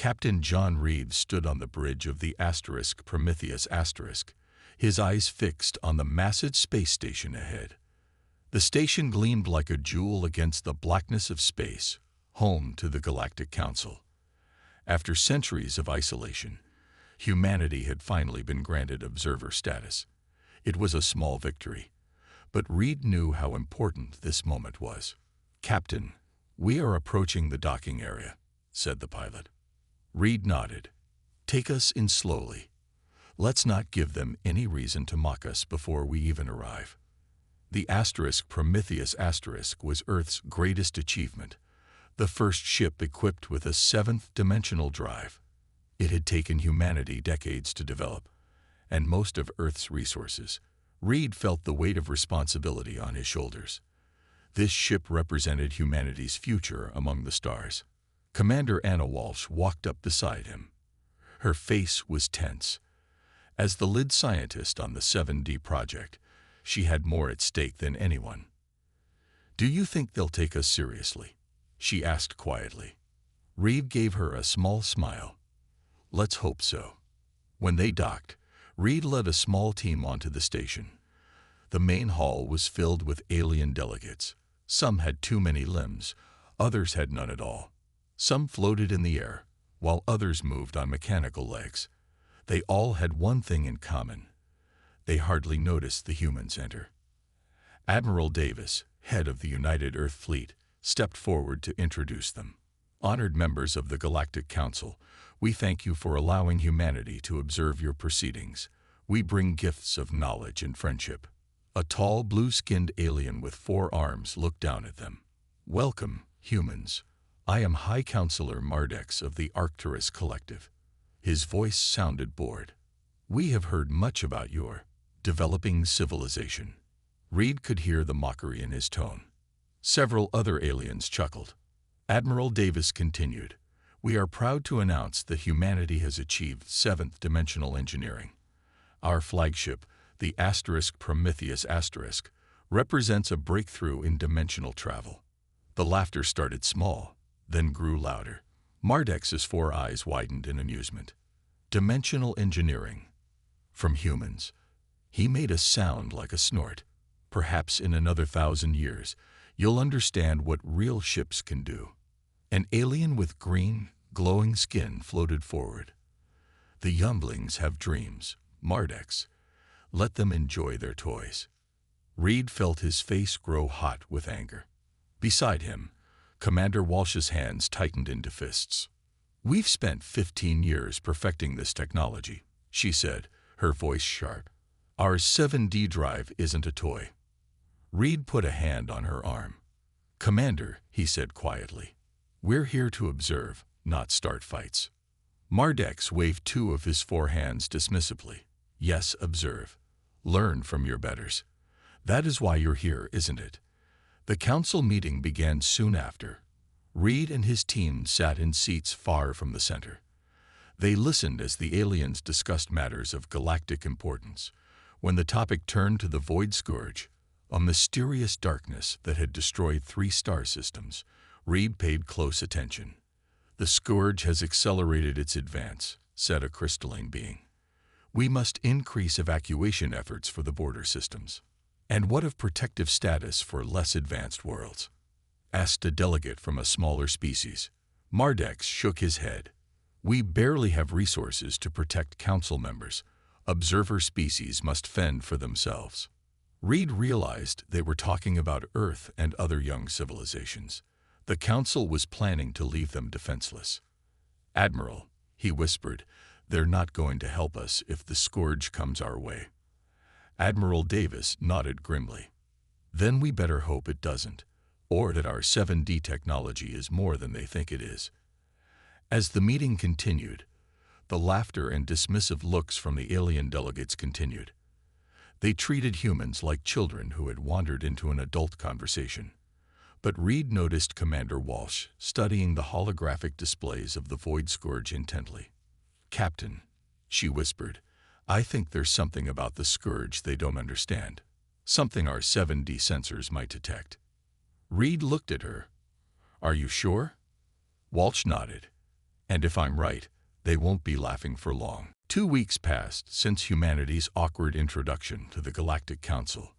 Captain John Reeves stood on the bridge of the Prometheus his eyes fixed on the massive space station ahead. The station gleamed like a jewel against the blackness of space, home to the Galactic Council. After centuries of isolation, humanity had finally been granted observer status. It was a small victory, but Reed knew how important this moment was. "Captain, we are approaching the docking area," said the pilot. Reed nodded. "Take us in slowly. Let's not give them any reason to mock us before we even arrive." The Prometheus was Earth's greatest achievement, the first ship equipped with a seventh-dimensional drive. It had taken humanity decades to develop, and most of Earth's resources. Reed felt the weight of responsibility on his shoulders. This ship represented humanity's future among the stars. Commander Anna Walsh walked up beside him. Her face was tense. As the lead scientist on the 7D project, she had more at stake than anyone. "Do you think they'll take us seriously?" she asked quietly. Reed gave her a small smile. "Let's hope so." When they docked, Reed led a small team onto the station. The main hall was filled with alien delegates. Some had too many limbs, others had none at all. Some floated in the air, while others moved on mechanical legs. They all had one thing in common. They hardly noticed the humans enter. Admiral Davis, head of the United Earth Fleet, stepped forward to introduce them. "Honored members of the Galactic Council, we thank you for allowing humanity to observe your proceedings. We bring gifts of knowledge and friendship." A tall, blue-skinned alien with 4 arms looked down at them. "Welcome, humans. I am High Counselor Mardex of the Arcturus Collective." His voice sounded bored. "We have heard much about your developing civilization." Reed could hear the mockery in his tone. Several other aliens chuckled. Admiral Davis continued, "We are proud to announce that humanity has achieved 7th-dimensional engineering. Our flagship, the Prometheus represents a breakthrough in dimensional travel." The laughter started small, then grew louder. Mardex's 4 eyes widened in amusement. "Dimensional engineering. From humans." He made a sound like a snort. "Perhaps in another 1,000 years, you'll understand what real ships can do." An alien with green, glowing skin floated forward. "The younglings have dreams, Mardex. Let them enjoy their toys." Reed felt his face grow hot with anger. Beside him, Commander Walsh's hands tightened into fists. "We've spent 15 years perfecting this technology," she said, her voice sharp. "Our 7D drive isn't a toy." Reed put a hand on her arm. "Commander," he said quietly, "we're here to observe, not start fights." Mardex waved 2 of his 4 hands dismissively. "Yes, observe. Learn from your betters. That is why you're here, isn't it?" The council meeting began soon after. Reed and his team sat in seats far from the center. They listened as the aliens discussed matters of galactic importance. When the topic turned to the Void Scourge, a mysterious darkness that had destroyed 3 star systems, Reed paid close attention. "The Scourge has accelerated its advance," said a crystalline being. "We must increase evacuation efforts for the border systems." "And what of protective status for less advanced worlds?" asked a delegate from a smaller species. Mardex shook his head. "We barely have resources to protect council members. Observer species must fend for themselves." Reed realized they were talking about Earth and other young civilizations. The council was planning to leave them defenseless. "Admiral," he whispered, "they're not going to help us if the Scourge comes our way." Admiral Davis nodded grimly. "Then we better hope it doesn't, or that our 7D technology is more than they think it is." As the meeting continued, the laughter and dismissive looks from the alien delegates continued. They treated humans like children who had wandered into an adult conversation. But Reed noticed Commander Walsh studying the holographic displays of the Void Scourge intently. "Captain," she whispered, "I think there's something about the Scourge they don't understand. Something our 7D sensors might detect." Reed looked at her. "Are you sure?" Walsh nodded. And if I'm right, they won't be laughing for long. 2 weeks passed since humanity's awkward introduction to the Galactic Council.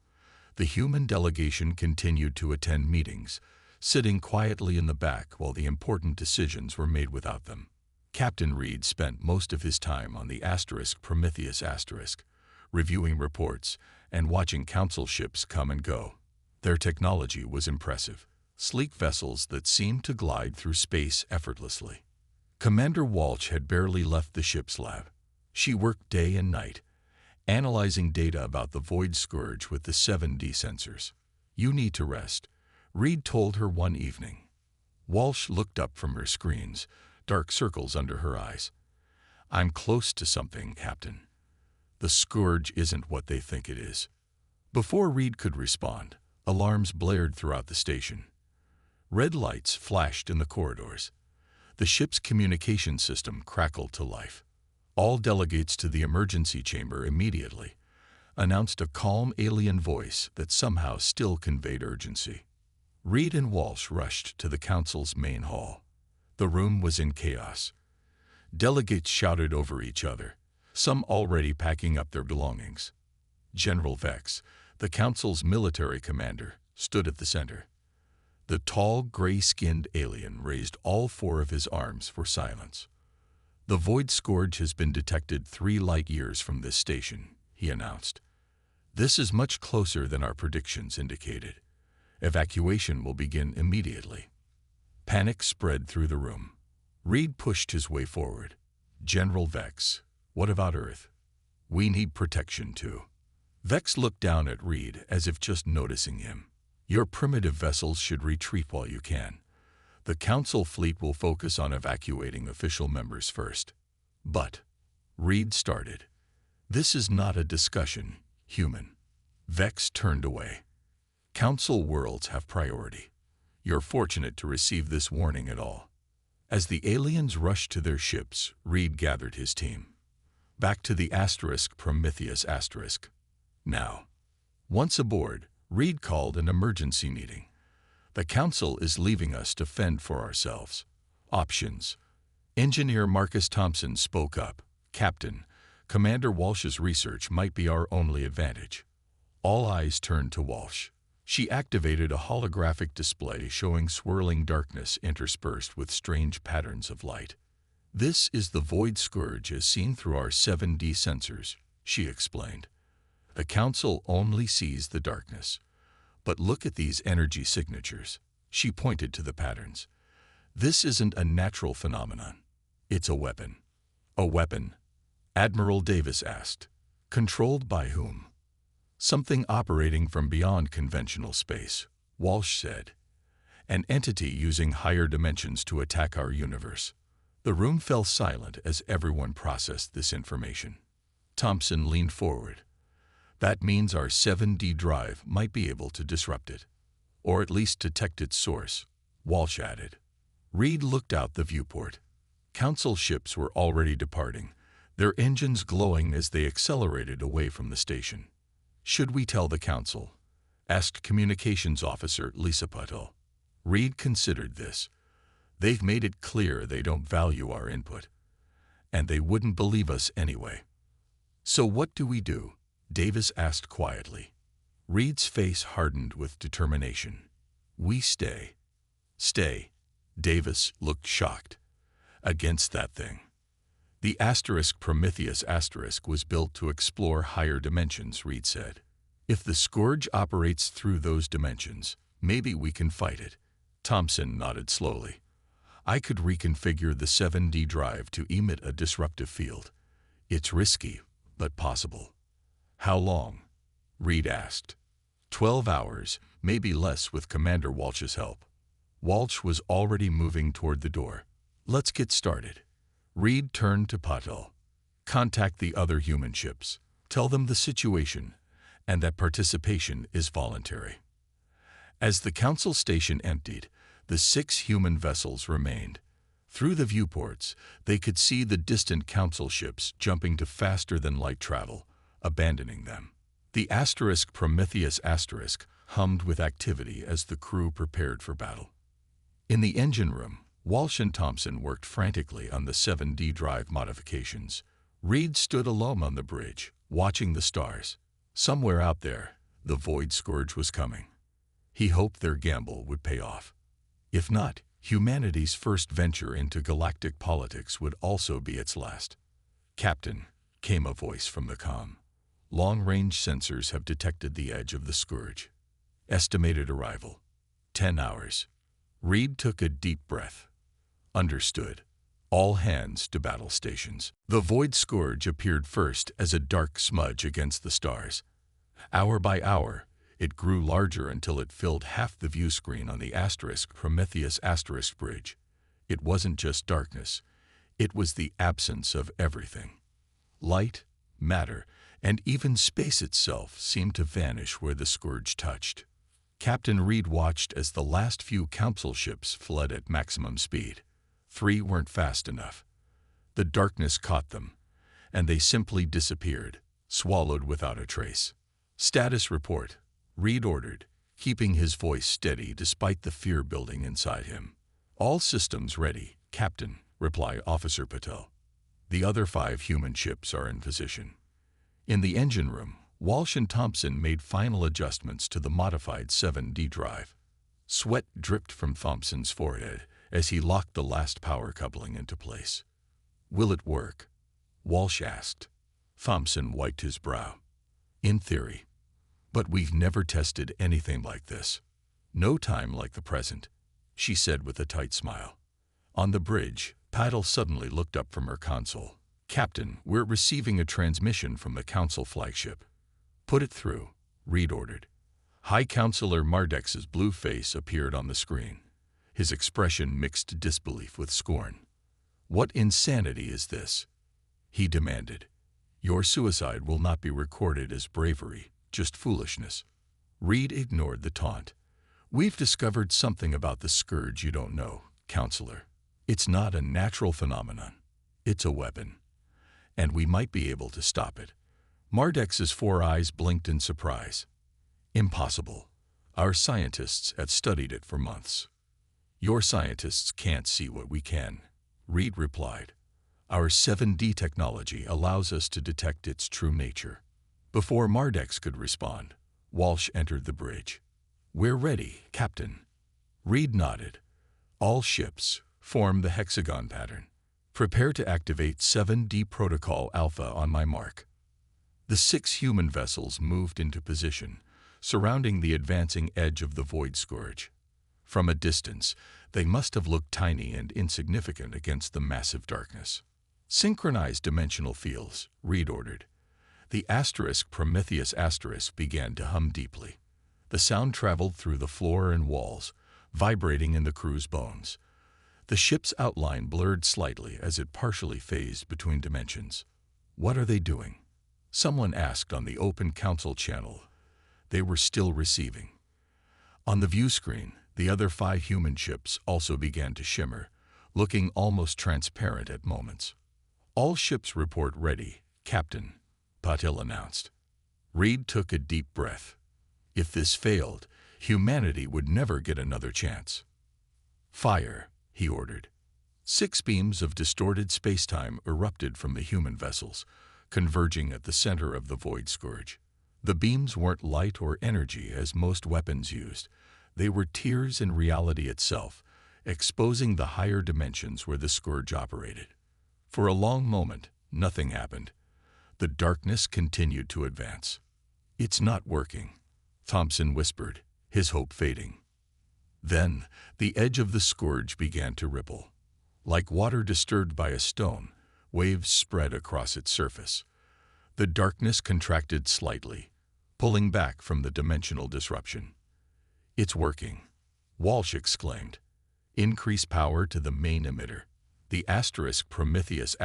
The human delegation continued to attend meetings, sitting quietly in the back while the important decisions were made without them. Captain Reed spent most of his time on the Prometheus *, reviewing reports and watching council ships come and go. Their technology was impressive, sleek vessels that seemed to glide through space effortlessly. Commander Walsh had barely left the ship's lab. She worked day and night, analyzing data about the Void Scourge with the 7D sensors. "You need to rest," Reed told her one evening. Walsh looked up from her screens, dark circles under her eyes. "I'm close to something, Captain. The Scourge isn't what they think it is." Before Reed could respond, alarms blared throughout the station. Red lights flashed in the corridors. The ship's communication system crackled to life. "All delegates to the emergency chamber immediately," announced a calm alien voice that somehow still conveyed urgency. Reed and Walsh rushed to the council's main hall. The room was in chaos. Delegates shouted over each other, some already packing up their belongings. General Vex, the council's military commander, stood at the center. The tall, gray-skinned alien raised all 4 of his arms for silence. "The Void Scourge has been detected 3 light-years from this station," he announced. "This is much closer than our predictions indicated. Evacuation will begin immediately." Panic spread through the room. Reed pushed his way forward. "General Vex, what about Earth? We need protection too." Vex looked down at Reed as if just noticing him. "Your primitive vessels should retreat while you can. The Council fleet will focus on evacuating official members first." "But," Reed started, "this is not a discussion, human." Vex turned away. "Council worlds have priority. You're fortunate to receive this warning at all." As the aliens rushed to their ships, Reed gathered his team. "Back to the Prometheus *. Now." Once aboard, Reed called an emergency meeting. "The Council is leaving us to fend for ourselves. Options." Engineer Marcus Thompson spoke up. "Captain, Commander Walsh's research might be our only advantage." All eyes turned to Walsh. She activated a holographic display showing swirling darkness interspersed with strange patterns of light. "This is the Void Scourge as seen through our 7D sensors," she explained. "The Council only sees the darkness. But look at these energy signatures." She pointed to the patterns. "This isn't a natural phenomenon. It's a weapon." "A weapon?" Admiral Davis asked. "Controlled by whom?" "Something operating from beyond conventional space," Walsh said. "An entity using higher dimensions to attack our universe." The room fell silent as everyone processed this information. Thompson leaned forward. "That means our 7D drive might be able to disrupt it, or at least detect its source," Walsh added. Reed looked out the viewport. Council ships were already departing, their engines glowing as they accelerated away from the station. "Should we tell the Council?" asked Communications Officer Lisa Patel. Reed considered this. "They've made it clear they don't value our input, and they wouldn't believe us anyway." "So what do we do?" Davis asked quietly. Reed's face hardened with determination. "We stay." "Stay?" Davis looked shocked. "Against that thing." "The Prometheus * was built to explore higher dimensions," Reed said. "If the Scourge operates through those dimensions, maybe we can fight it." Thompson nodded slowly. "I could reconfigure the 7D drive to emit a disruptive field. It's risky, but possible." "How long?" Reed asked. 12 hours, maybe less with Commander Walsh's help." Walsh was already moving toward the door. "Let's get started." Reed turned to Patel. "Contact the other human ships. Tell them the situation and that participation is voluntary." As the Council station emptied, the 6 human vessels remained. Through the viewports, they could see the distant Council ships jumping to faster-than-light travel, abandoning them. The Prometheus * hummed with activity as the crew prepared for battle. In the engine room, Walsh and Thompson worked frantically on the 7D drive modifications. Reed stood alone on the bridge, watching the stars. Somewhere out there, the Void Scourge was coming. He hoped their gamble would pay off. If not, humanity's first venture into galactic politics would also be its last. "Captain," came a voice from the comm. "Long-range sensors have detected the edge of the Scourge. Estimated arrival, 10 hours. Reed took a deep breath. "Understood. All hands to battle stations." The Void Scourge appeared first as a dark smudge against the stars. Hour by hour, it grew larger until it filled half the view screen on the Prometheus bridge. It wasn't just darkness. It was the absence of everything. Light, matter, and even space itself seemed to vanish where the Scourge touched. Captain Reed watched as the last few council ships fled at maximum speed. 3 weren't fast enough. The darkness caught them, and they simply disappeared, swallowed without a trace. "Status report," Reed ordered, keeping his voice steady despite the fear building inside him. "All systems ready, Captain," replied Officer Patel. "The other 5 human ships are in position." In the engine room, Walsh and Thompson made final adjustments to the modified 7D drive. Sweat dripped from Thompson's forehead as he locked the last power coupling into place. "Will it work?" Walsh asked. Thompson wiped his brow. "In theory. But we've never tested anything like this. No time like the present," she said with a tight smile. On the bridge, Patel suddenly looked up from her console. "Captain, we're receiving a transmission from the Council flagship." "Put it through," Reed ordered. High Counselor Mardex's blue face appeared on the screen. His expression mixed disbelief with scorn. "What insanity is this?" he demanded. "Your suicide will not be recorded as bravery, just foolishness." Reed ignored the taunt. "We've discovered something about the Scourge you don't know, Counselor. It's not a natural phenomenon. It's a weapon. And we might be able to stop it." Mardex's 4 eyes blinked in surprise. "Impossible. Our scientists have studied it for months." "Your scientists can't see what we can," Reed replied. "Our 7D technology allows us to detect its true nature." Before Mardex could respond, Walsh entered the bridge. "We're ready, Captain." Reed nodded. "All ships, form the hexagon pattern. Prepare to activate 7D Protocol Alpha on my mark." The 6 human vessels moved into position, surrounding the advancing edge of the Void Scourge. From a distance, they must have looked tiny and insignificant against the massive darkness. "Synchronize dimensional fields," Reed ordered. The Prometheus began to hum deeply. The sound traveled through the floor and walls, vibrating in the crew's bones. The ship's outline blurred slightly as it partially phased between dimensions. "What are they doing?" someone asked on the open council channel. They were still receiving. On the view screen, the other 5 human ships also began to shimmer, looking almost transparent at moments. "All ships report ready, Captain," Patel announced. Reed took a deep breath. If this failed, humanity would never get another chance. "Fire," he ordered. 6 beams of distorted spacetime erupted from the human vessels, converging at the center of the Void Scourge. The beams weren't light or energy as most weapons used. They were tears in reality itself, exposing the higher dimensions where the Scourge operated. For a long moment, nothing happened. The darkness continued to advance. "It's not working," Thompson whispered, his hope fading. Then, the edge of the Scourge began to ripple. Like water disturbed by a stone, waves spread across its surface. The darkness contracted slightly, pulling back from the dimensional disruption. "It's working," Walsh exclaimed. "Increase power to the main emitter." The Prometheus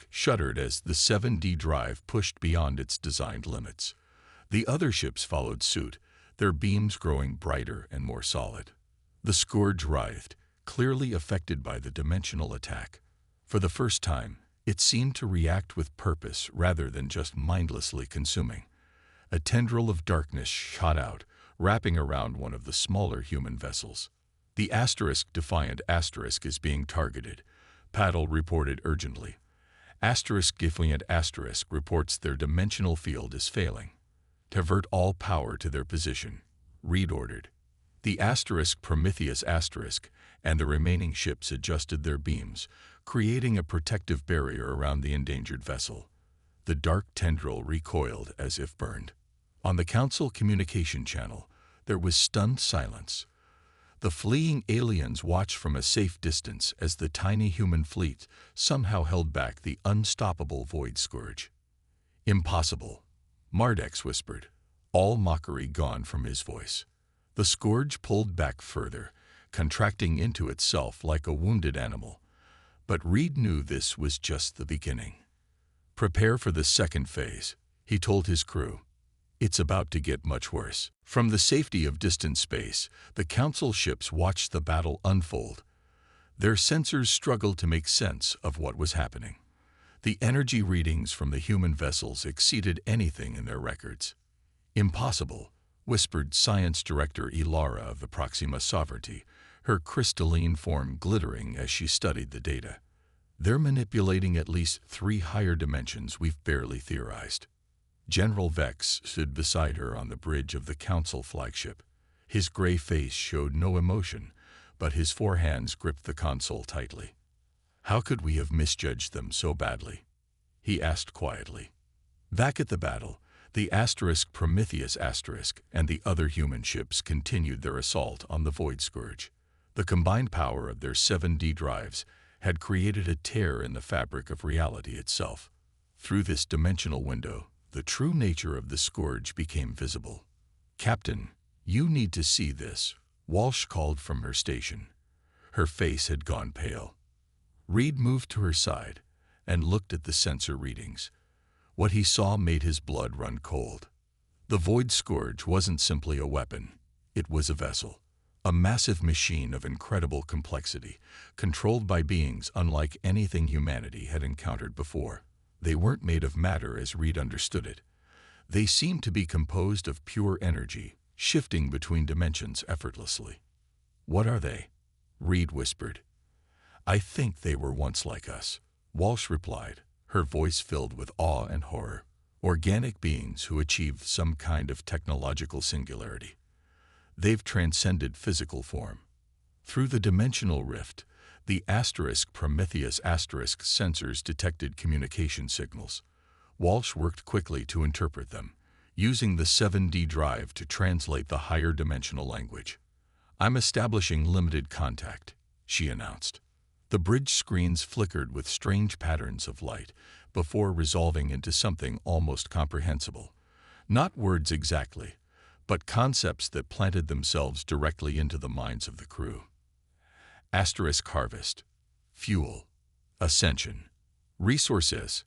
shuddered as the 7D drive pushed beyond its designed limits. The other ships followed suit, their beams growing brighter and more solid. The Scourge writhed, clearly affected by the dimensional attack. For the first time, it seemed to react with purpose rather than just mindlessly consuming. A tendril of darkness shot out, wrapping around one of the smaller human vessels. The Defiant Asterisk is being targeted, Paddle reported urgently. Defiant Asterisk reports their dimensional field is failing. Divert all power to their position, Reed ordered. The Prometheus Asterisk and the remaining ships adjusted their beams, creating a protective barrier around the endangered vessel. The dark tendril recoiled as if burned. On the Council communication channel, there was stunned silence. The fleeing aliens watched from a safe distance as the tiny human fleet somehow held back the unstoppable Void Scourge. Impossible, Mardex whispered, all mockery gone from his voice. The Scourge pulled back further, contracting into itself like a wounded animal. But Reed knew this was just the beginning. Prepare for the second phase, he told his crew. It's about to get much worse. From the safety of distant space, the Council ships watched the battle unfold. Their sensors struggled to make sense of what was happening. The energy readings from the human vessels exceeded anything in their records. Impossible, whispered Science Director Ilara of the Proxima Sovereignty, her crystalline form glittering as she studied the data. They're manipulating at least 3 higher dimensions we've barely theorized. General Vex stood beside her on the bridge of the Council flagship. His gray face showed no emotion, but his 4 hands gripped the console tightly. How could we have misjudged them so badly? He asked quietly. Back at the battle, the Prometheus Asterisk and the other human ships continued their assault on the Void Scourge. The combined power of their 7D drives had created a tear in the fabric of reality itself. Through this dimensional window, the true nature of the Scourge became visible. Captain, you need to see this, Walsh called from her station. Her face had gone pale. Reed moved to her side and looked at the sensor readings. What he saw made his blood run cold. The Void Scourge wasn't simply a weapon. It was a vessel. A massive machine of incredible complexity, controlled by beings unlike anything humanity had encountered before. They weren't made of matter as Reed understood it. They seemed to be composed of pure energy, shifting between dimensions effortlessly. What are they? Reed whispered. I think they were once like us, Walsh replied, her voice filled with awe and horror. Organic beings who achieved some kind of technological singularity. They've transcended physical form. Through the dimensional rift, the Prometheus Asterisk sensors detected communication signals. Walsh worked quickly to interpret them, using the 7D drive to translate the higher dimensional language. I'm establishing limited contact, she announced. The bridge screens flickered with strange patterns of light before resolving into something almost comprehensible. Not words exactly, but concepts that planted themselves directly into the minds of the crew. Harvest, fuel, ascension, resources,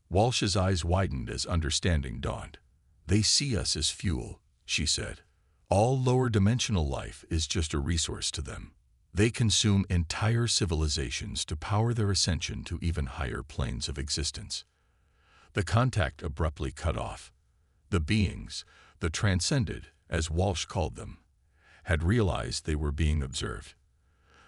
Walsh's eyes widened as understanding dawned. They see us as fuel, she said. All lower dimensional life is just a resource to them. They consume entire civilizations to power their ascension to even higher planes of existence. The contact abruptly cut off. The beings, the transcended, as Walsh called them, had realized they were being observed.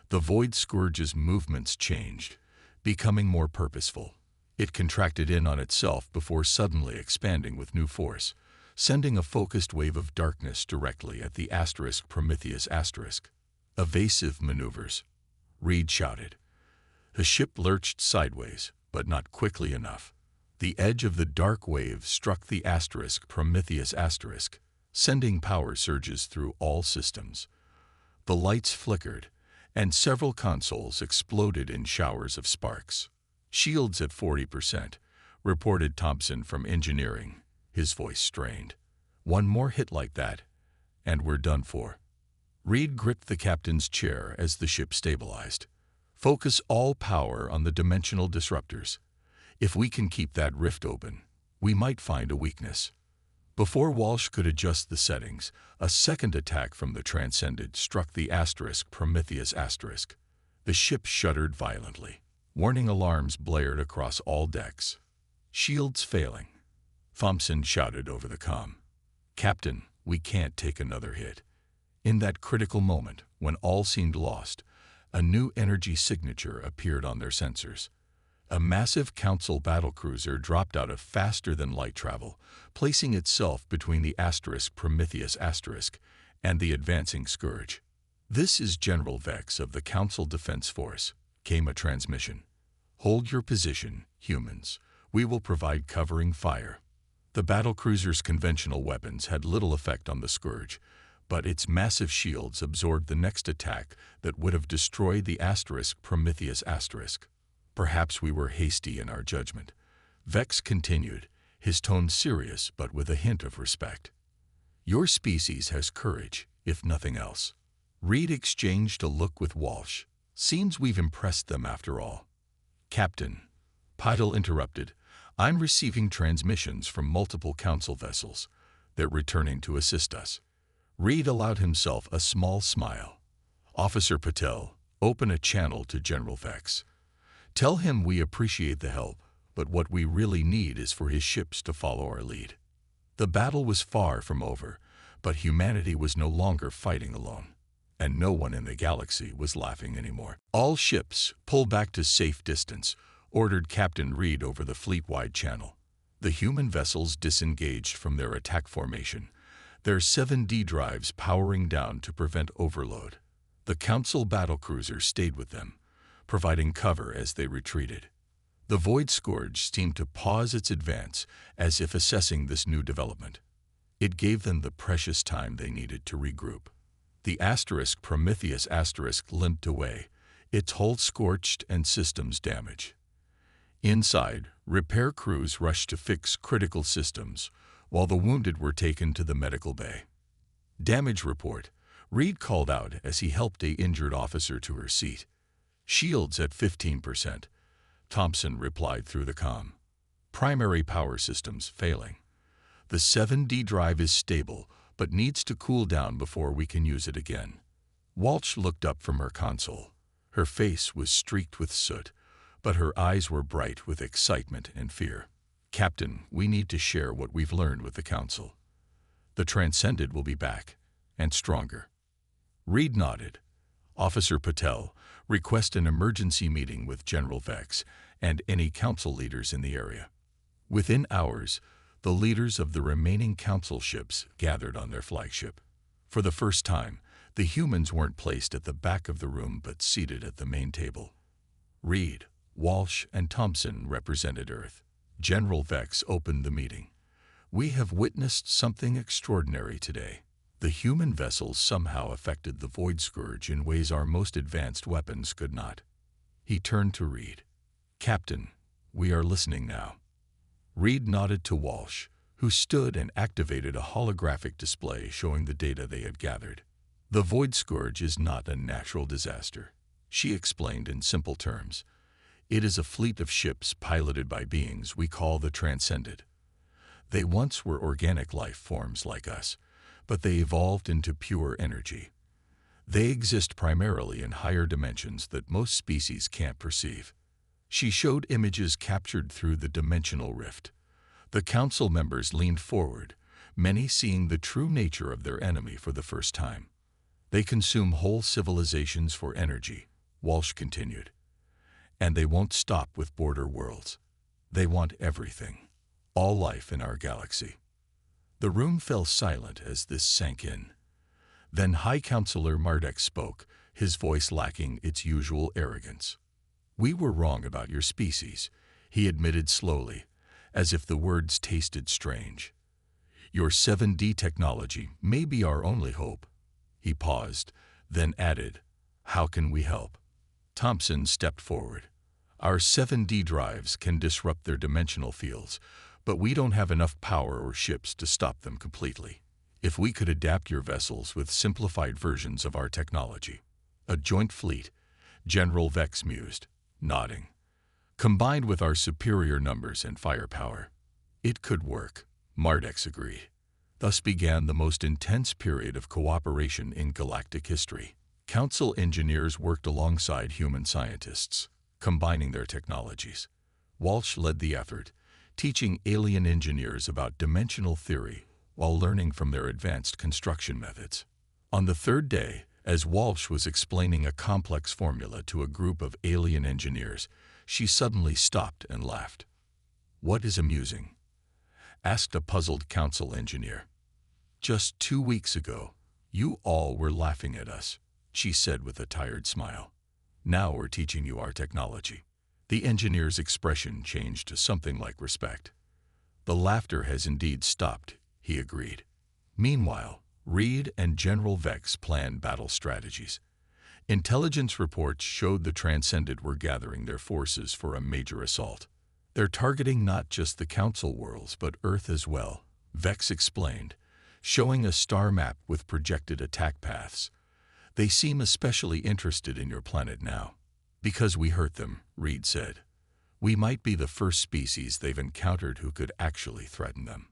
The Void Scourge's movements changed, becoming more purposeful. It contracted in on itself before suddenly expanding with new force, sending a focused wave of darkness directly at the Prometheus Asterisk. Evasive maneuvers, Reed shouted. The ship lurched sideways, but not quickly enough. The edge of the dark wave struck the Prometheus Asterisk, sending power surges through all systems. The lights flickered, and several consoles exploded in showers of sparks. Shields at 40%, reported Thompson from engineering, his voice strained. One more hit like that, and we're done for. Reed gripped the captain's chair as the ship stabilized. Focus all power on the dimensional disruptors. If we can keep that rift open, we might find a weakness. Before Walsh could adjust the settings, a second attack from the Transcended struck the Prometheus Asterisk. The ship shuddered violently. Warning alarms blared across all decks. Shields failing. Thompson shouted over the comm. Captain, we can't take another hit. In that critical moment, when all seemed lost, a new energy signature appeared on their sensors. A massive Council battlecruiser dropped out of faster-than-light travel, placing itself between the Prometheus and the advancing Scourge. "This is General Vex of the Council Defense Force," came a transmission. "Hold your position, humans. We will provide covering fire." The battlecruiser's conventional weapons had little effect on the Scourge, but its massive shields absorbed the next attack that would have destroyed the Prometheus. "Perhaps we were hasty in our judgment," Vex continued, his tone serious but with a hint of respect. "Your species has courage, if nothing else." Reed exchanged a look with Walsh. "Seems we've impressed them after all." "Captain," Pidal interrupted, "I'm receiving transmissions from multiple Council vessels. They're returning to assist us." Reed allowed himself a small smile. "Officer Patel, open a channel to General Vex. Tell him we appreciate the help, but what we really need is for his ships to follow our lead." The battle was far from over, but humanity was no longer fighting alone, and no one in the galaxy was laughing anymore. "All ships, pull back to safe distance," ordered Captain Reed over the fleet-wide channel. The human vessels disengaged from their attack formation, their 7D drives powering down to prevent overload. The Council battlecruiser stayed with them, providing cover as they retreated. The Void Scourge seemed to pause its advance as if assessing this new development. It gave them the precious time they needed to regroup. The Prometheus limped away, its hull scorched and systems damaged. Inside, repair crews rushed to fix critical systems, while the wounded were taken to the medical bay. "Damage report," Reed called out as he helped an injured officer to her seat. "Shields at 15%, Thompson replied through the comm. "Primary power systems failing. The 7D drive is stable, but needs to cool down before we can use it again." Walsh looked up from her console. Her face was streaked with soot, but her eyes were bright with excitement and fear. "Captain, we need to share what we've learned with the Council. The Transcended will be back, and stronger." Reed nodded. "Officer Patel, request an emergency meeting with General Vex and any Council leaders in the area." Within hours, the leaders of the remaining Council ships gathered on their flagship. For the first time, the humans weren't placed at the back of the room but seated at the main table. Reed, Walsh, and Thompson represented Earth. General Vex opened the meeting. "We have witnessed something extraordinary today. The human vessels somehow affected the Void Scourge in ways our most advanced weapons could not." He turned to Reed. "Captain, we are listening now." Reed nodded to Walsh, who stood and activated a holographic display showing the data they had gathered. "The Void Scourge is not a natural disaster," she explained in simple terms. "It is a fleet of ships piloted by beings we call the Transcended. They once were organic life forms like us, but they evolved into pure energy. They exist primarily in higher dimensions that most species can't perceive." She showed images captured through the dimensional rift. The Council members leaned forward, many seeing the true nature of their enemy for the first time. "They consume whole civilizations for energy," Walsh continued. "And they won't stop with border worlds. They want everything, all life in our galaxy." The room fell silent as this sank in. Then High Counselor Mardek spoke, his voice lacking its usual arrogance. "We were wrong about your species," he admitted slowly, as if the words tasted strange. "Your 7D technology may be our only hope." He paused, then added, "How can we help?" Thompson stepped forward. "Our 7D drives can disrupt their dimensional fields, but we don't have enough power or ships to stop them completely. If we could adapt your vessels with simplified versions of our technology." "A joint fleet," General Vex mused, nodding. "Combined with our superior numbers and firepower. It could work," Mardek agreed. Thus began the most intense period of cooperation in galactic history. Council engineers worked alongside human scientists, combining their technologies. Walsh led the effort, teaching alien engineers about dimensional theory while learning from their advanced construction methods. On the third day, as Walsh was explaining a complex formula to a group of alien engineers, she suddenly stopped and laughed. "What is amusing?" asked a puzzled council engineer. "Just 2 weeks ago, you all were laughing at us," she said with a tired smile. "Now we're teaching you our technology." The engineer's expression changed to something like respect. "The laughter has indeed stopped," he agreed. Meanwhile, Reed and General Vex planned battle strategies. Intelligence reports showed the Transcended were gathering their forces for a major assault. "They're targeting not just the Council worlds, but Earth as well," Vex explained, showing a star map with projected attack paths. "They seem especially interested in your planet now." "Because we hurt them," Reed said. "We might be the first species they've encountered who could actually threaten them."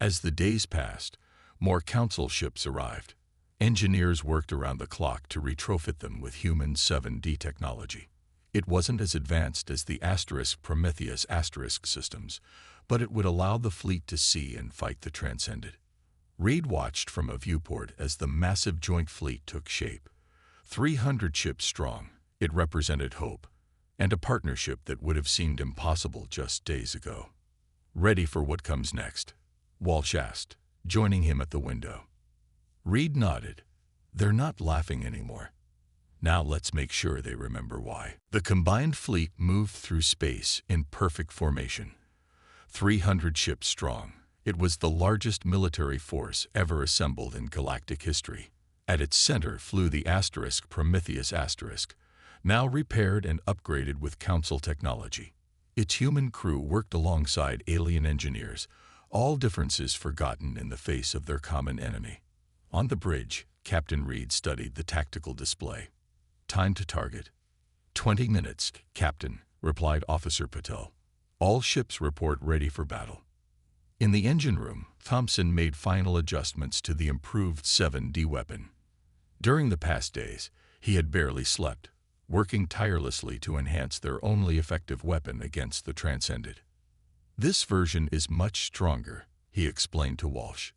As the days passed, more Council ships arrived. Engineers worked around the clock to retrofit them with human 7D technology. It wasn't as advanced as the Prometheus systems, but it would allow the fleet to see and fight the Transcended. Reed watched from a viewport as the massive joint fleet took shape. 300 ships strong, it represented hope, and a partnership that would have seemed impossible just days ago. "Ready for what comes next?" Walsh asked, joining him at the window. Reed nodded. "They're not laughing anymore. Now let's make sure they remember why." The combined fleet moved through space in perfect formation. 300 ships strong, it was the largest military force ever assembled in galactic history. At its center flew the Prometheus now repaired and upgraded with Council technology. Its human crew worked alongside alien engineers, all differences forgotten in the face of their common enemy. On the bridge, Captain Reed studied the tactical display. "Time to target." 20 minutes, Captain," replied Officer Patel. "All ships report ready for battle." In the engine room, Thompson made final adjustments to the improved 7D weapon. During the past days, he had barely slept, working tirelessly to enhance their only effective weapon against the Transcended. "This version is much stronger," he explained to Walsh.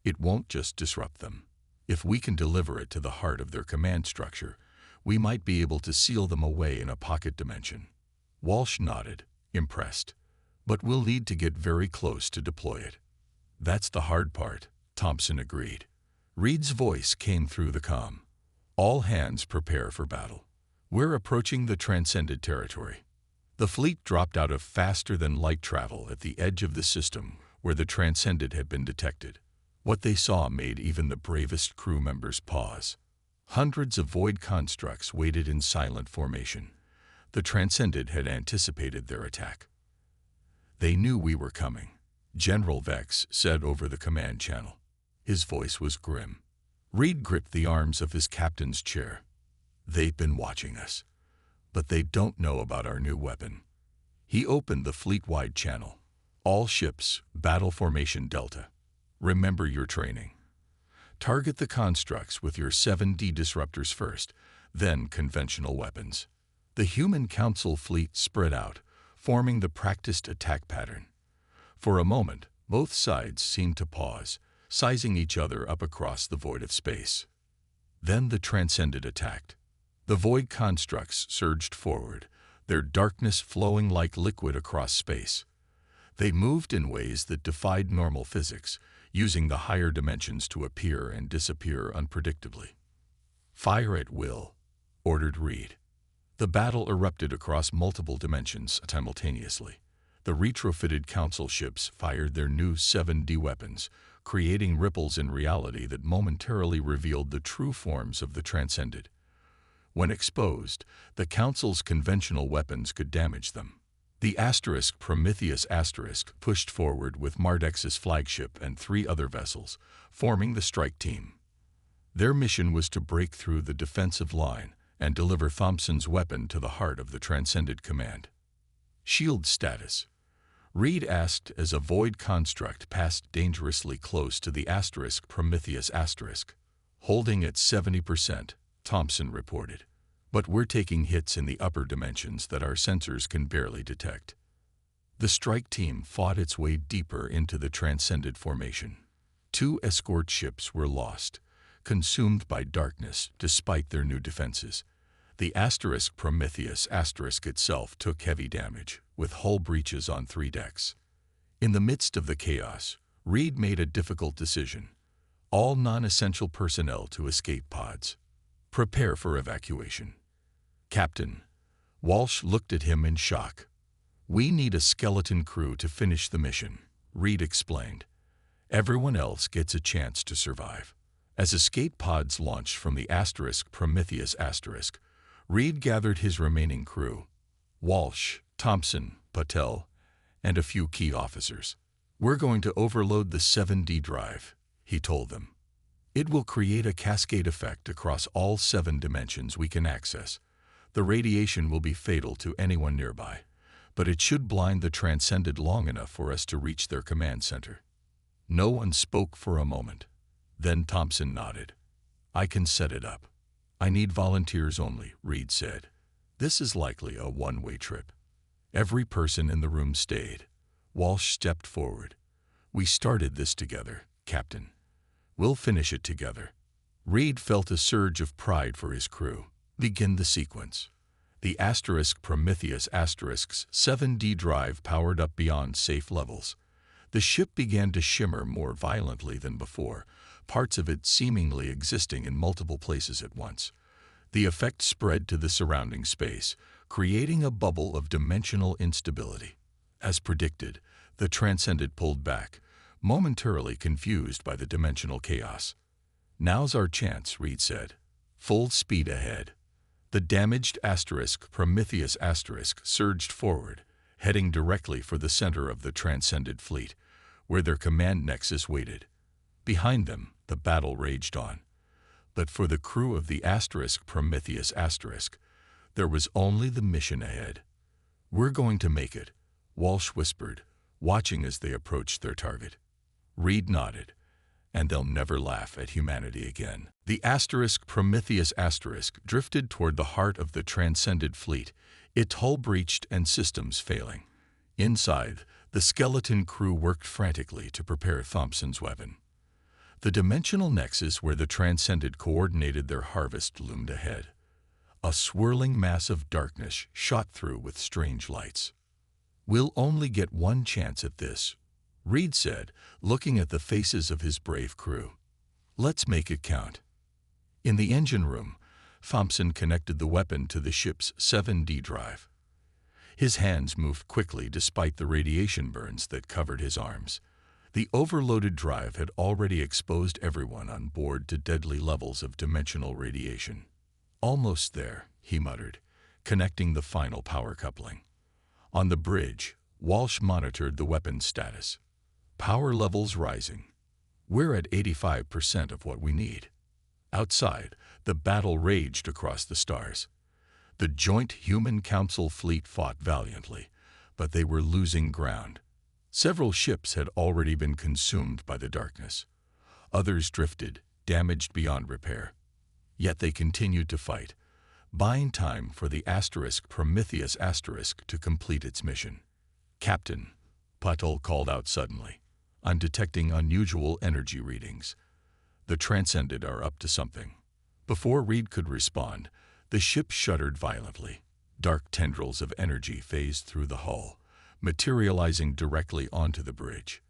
"It won't just disrupt them. If we can deliver it to the heart of their command structure, we might be able to seal them away in a pocket dimension." Walsh nodded, impressed. "But we'll need to get very close to deploy it." "That's the hard part," Thompson agreed. Reed's voice came through the comm. "All hands prepare for battle. We're approaching the Transcended territory." The fleet dropped out of faster-than-light travel at the edge of the system where the Transcended had been detected. What they saw made even the bravest crew members pause. Hundreds of void constructs waited in silent formation. The Transcended had anticipated their attack. "They knew we were coming," General Vex said over the command channel. His voice was grim. Reed gripped the arms of his captain's chair. "They've been watching us, but they don't know about our new weapon." He opened the fleet-wide channel. "All ships, battle formation Delta. Remember your training. Target the constructs with your 7D disruptors first, then conventional weapons." The human Council fleet spread out, forming the practiced attack pattern. For a moment, both sides seemed to pause, sizing each other up across the void of space. Then the Transcended attacked. The void constructs surged forward, their darkness flowing like liquid across space. They moved in ways that defied normal physics, using the higher dimensions to appear and disappear unpredictably. "Fire at will," ordered Reed. The battle erupted across multiple dimensions simultaneously. The retrofitted Council ships fired their new 7D weapons, creating ripples in reality that momentarily revealed the true forms of the Transcended. When exposed, the Council's conventional weapons could damage them. The Prometheus pushed forward with Mardex's flagship and 3 other vessels, forming the strike team. Their mission was to break through the defensive line and deliver Thompson's weapon to the heart of the Transcended command. "Shield status," Reed asked as a void construct passed dangerously close to the Prometheus "Holding at 70%, Thompson reported. "But we're taking hits in the upper dimensions that our sensors can barely detect." The strike team fought its way deeper into the Transcended formation. 2 escort ships were lost, consumed by darkness despite their new defenses. The Prometheus itself took heavy damage, with hull breaches on 3 decks. In the midst of the chaos, Reed made a difficult decision. All non-essential personnel to escape pods. Prepare for evacuation. Captain. Walsh looked at him in shock. We need a skeleton crew to finish the mission, Reed explained. Everyone else gets a chance to survive. As escape pods launched from the Prometheus, Reed gathered his remaining crew, Walsh, Thompson, Patel, and a few key officers. We're going to overload the 7D drive, he told them. It will create a cascade effect across all 7 dimensions we can access. The radiation will be fatal to anyone nearby, but it should blind the Transcended long enough for us to reach their command center. No one spoke for a moment. Then Thompson nodded. I can set it up. I need volunteers only, Reed said. This is likely a one-way trip. Every person in the room stayed. Walsh stepped forward. We started this together, Captain. We'll finish it together. Reed felt a surge of pride for his crew. Begin the sequence. The Prometheus 7D drive powered up beyond safe levels. The ship began to shimmer more violently than before, parts of it seemingly existing in multiple places at once. The effect spread to the surrounding space, creating a bubble of dimensional instability. As predicted, the Transcended pulled back, momentarily confused by the dimensional chaos. Now's our chance, Reed said. Full speed ahead. The damaged Prometheus surged forward, heading directly for the center of the Transcended fleet, where their command nexus waited. Behind them, the battle raged on. But for the crew of the Prometheus, there was only the mission ahead. We're going to make it, Walsh whispered, watching as they approached their target. Reed nodded. And they'll never laugh at humanity again. The Prometheus drifted toward the heart of the Transcended fleet, its hull breached and systems failing. Inside, the skeleton crew worked frantically to prepare Thompson's weapon. The dimensional nexus where the Transcended coordinated their harvest loomed ahead. A swirling mass of darkness shot through with strange lights. We'll only get one chance at this, Reed said, looking at the faces of his brave crew. Let's make it count. In the engine room, Thompson connected the weapon to the ship's 7D drive. His hands moved quickly despite the radiation burns that covered his arms. The overloaded drive had already exposed everyone on board to deadly levels of dimensional radiation. Almost there, he muttered, connecting the final power coupling. On the bridge, Walsh monitored the weapon's status. Power levels rising. We're at 85% of what we need. Outside, the battle raged across the stars. The Joint Human Council fleet fought valiantly, but they were losing ground. Several ships had already been consumed by the darkness. Others drifted, damaged beyond repair. Yet they continued to fight, buying time for the Prometheus to complete its mission. Captain, Patel called out suddenly. I'm detecting unusual energy readings. The Transcended are up to something. Before Reed could respond, the ship shuddered violently. Dark tendrils of energy phased through the hull, materializing directly onto the bridge.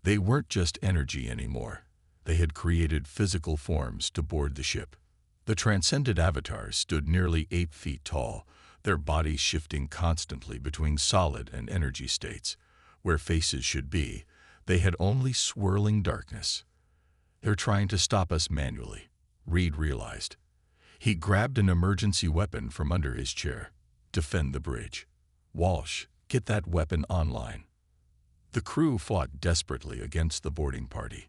They weren't just energy anymore. They had created physical forms to board the ship. The Transcended avatars stood nearly 8 feet tall, their bodies shifting constantly between solid and energy states. Where faces should be, they had only swirling darkness. They're trying to stop us manually, Reed realized. He grabbed an emergency weapon from under his chair. Defend the bridge. Walsh, get that weapon online. The crew fought desperately against the boarding party.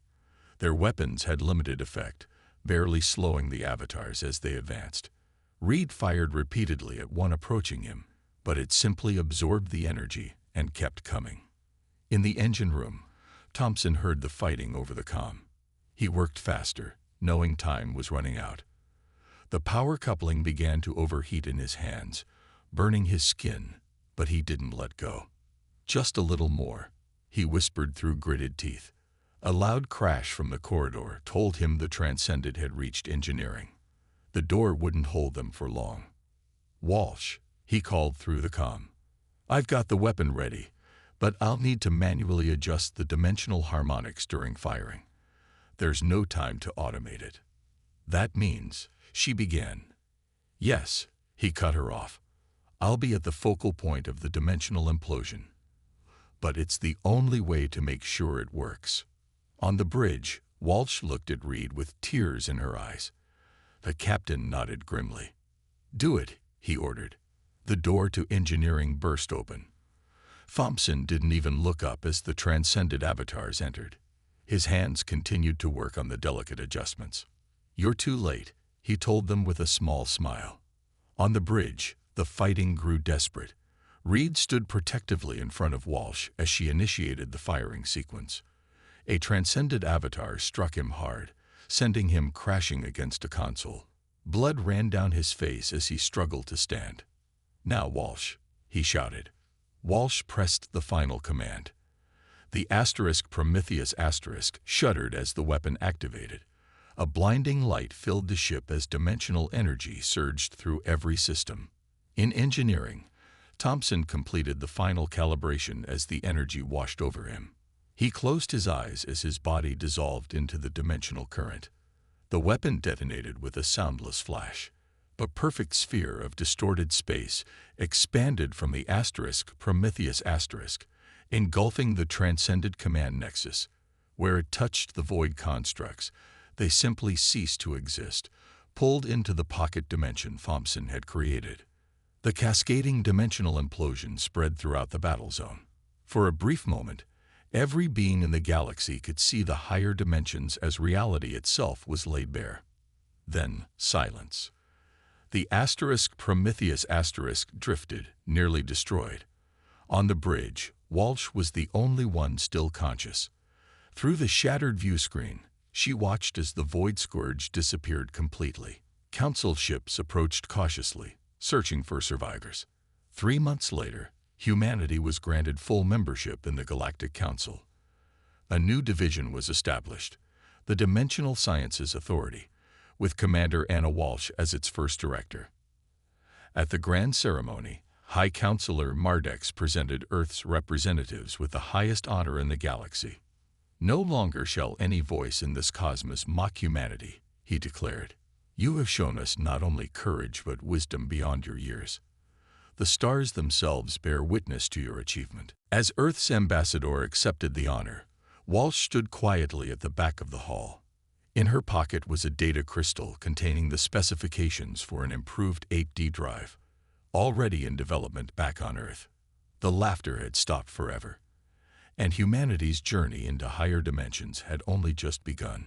Their weapons had limited effect, barely slowing the avatars as they advanced. Reed fired repeatedly at one approaching him, but it simply absorbed the energy and kept coming. In the engine room, Thompson heard the fighting over the comm. He worked faster, knowing time was running out. The power coupling began to overheat in his hands, burning his skin, but he didn't let go. Just a little more, he whispered through gritted teeth. A loud crash from the corridor told him the Transcended had reached engineering. The door wouldn't hold them for long. "Walsh," he called through the comm. "I've got the weapon ready, but I'll need to manually adjust the dimensional harmonics during firing. There's no time to automate it." "That means," she began. "Yes," he cut her off. "I'll be at the focal point of the dimensional implosion. But it's the only way to make sure it works." On the bridge, Walsh looked at Reed with tears in her eyes. The captain nodded grimly. "Do it," he ordered. The door to engineering burst open. Thompson didn't even look up as the transcended avatars entered. His hands continued to work on the delicate adjustments. "You're too late," he told them with a small smile. On the bridge, the fighting grew desperate. Reed stood protectively in front of Walsh as she initiated the firing sequence. A transcended avatar struck him hard, sending him crashing against a console. Blood ran down his face as he struggled to stand. "Now, Walsh," he shouted. Walsh pressed the final command. The Prometheus shuddered as the weapon activated. A blinding light filled the ship as dimensional energy surged through every system. In engineering, Thompson completed the final calibration as the energy washed over him. He closed his eyes as his body dissolved into the dimensional current. The weapon detonated with a soundless flash. A perfect sphere of distorted space expanded from the Prometheus, engulfing the transcended command nexus. Where it touched the void constructs, they simply ceased to exist, pulled into the pocket dimension Thompson had created. The cascading dimensional implosion spread throughout the battle zone. For a brief moment, every being in the galaxy could see the higher dimensions as reality itself was laid bare. Then, silence. The Prometheus drifted, nearly destroyed. On the bridge, Walsh was the only one still conscious. Through the shattered view screen, she watched as the Void Scourge disappeared completely. Council ships approached cautiously, searching for survivors. 3 months later, humanity was granted full membership in the Galactic Council. A new division was established, the Dimensional Sciences Authority, with Commander Anna Walsh as its first director. At the grand ceremony, High Counselor Mardex presented Earth's representatives with the highest honor in the galaxy. "No longer shall any voice in this cosmos mock humanity," he declared. "You have shown us not only courage but wisdom beyond your years. The stars themselves bear witness to your achievement." As Earth's ambassador accepted the honor, Walsh stood quietly at the back of the hall. In her pocket was a data crystal containing the specifications for an improved 8D drive, already in development back on Earth. The laughter had stopped forever, and humanity's journey into higher dimensions had only just begun.